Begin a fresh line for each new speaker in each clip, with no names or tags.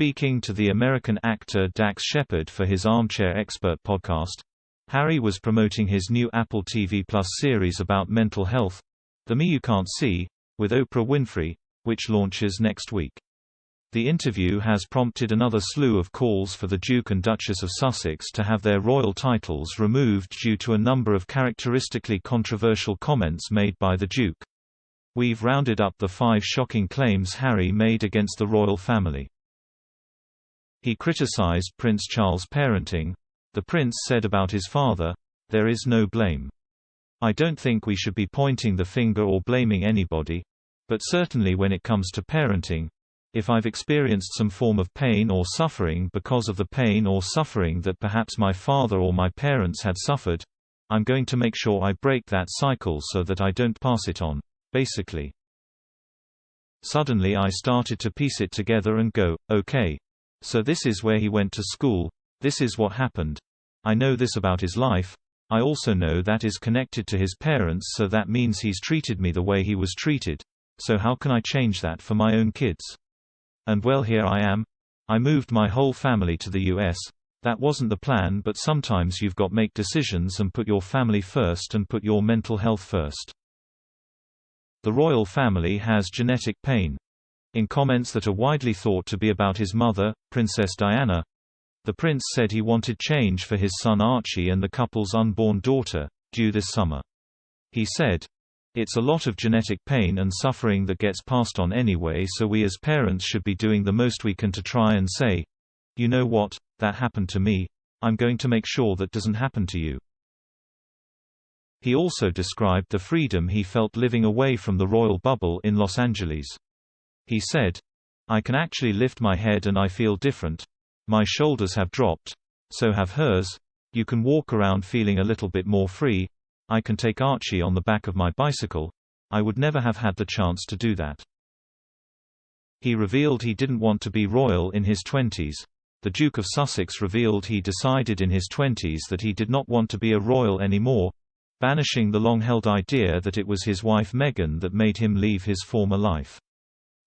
Speaking to the American actor Dax Shepard for his Armchair Expert podcast, Harry was promoting his new Apple TV Plus series about mental health, The Me You Can't See, with Oprah Winfrey, which launches next week. The interview has prompted another slew of calls for the Duke and Duchess of Sussex to have their royal titles removed due to a number of characteristically controversial comments made by the Duke. We've rounded up the 5 shocking claims Harry made against the royal family. He criticized Prince Charles' parenting. The prince said about his father, "There is no blame. I don't think we should be pointing the finger or blaming anybody. But certainly when it comes to parenting, if I've experienced some form of pain or suffering because of the pain or suffering that perhaps my father or my parents had suffered, I'm going to make sure I break that cycle so that I don't pass it on, basically." Suddenly I started to piece it together and go, okay. So this is where he went to school, this is what happened. I know this about his life, I also know that is connected to his parents, so that means he's treated me the way he was treated. So how can I change that for my own kids? And well, here I am. I moved my whole family to the US. That wasn't the plan, but sometimes you've got to make decisions and put your family first and put your mental health first. The royal family has genetic pain. In comments that are widely thought to be about his mother, Princess Diana, the prince said he wanted change for his son Archie and the couple's unborn daughter, due this summer. He said, "It's a lot of genetic pain and suffering that gets passed on anyway, so we as parents should be doing the most we can to try and say, you know what, that happened to me, I'm going to make sure that doesn't happen to you." He also described the freedom he felt living away from the royal bubble in Los Angeles. He said, "I can actually lift my head and I feel different. My shoulders have dropped. So have hers. You can walk around feeling a little bit more free. I can take Archie on the back of my bicycle. I would never have had the chance to do that." He revealed he didn't want to be royal in his 20s. The Duke of Sussex revealed he decided in his 20s that he did not want to be a royal anymore, banishing the long-held idea that it was his wife Meghan that made him leave his former life.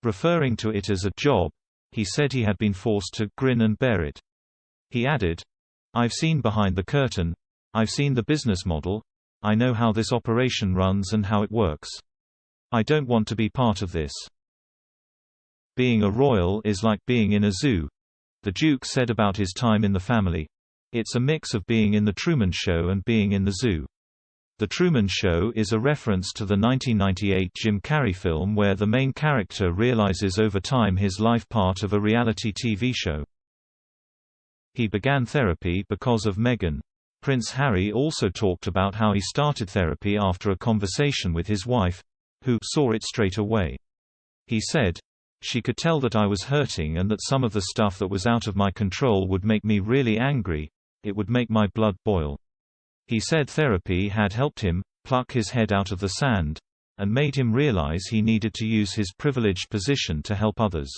Referring to it as a job, he said he had been forced to grin and bear it. He added, "I've seen behind the curtain. I've seen the business model. I know how this operation runs and how it works. I don't want to be part of this. Being a royal is like being in a zoo," the Duke said about his time in the family. "It's a mix of being in the Truman Show and being in the zoo." The Truman Show is a reference to the 1998 Jim Carrey film where the main character realizes over time his life part of a reality TV show. He began therapy because of Meghan. Prince Harry also talked about how he started therapy after a conversation with his wife, who saw it straight away. He said, "She could tell that I was hurting and that some of the stuff that was out of my control would make me really angry. It would make my blood boil." He said therapy had helped him pluck his head out of the sand and made him realize he needed to use his privileged position to help others.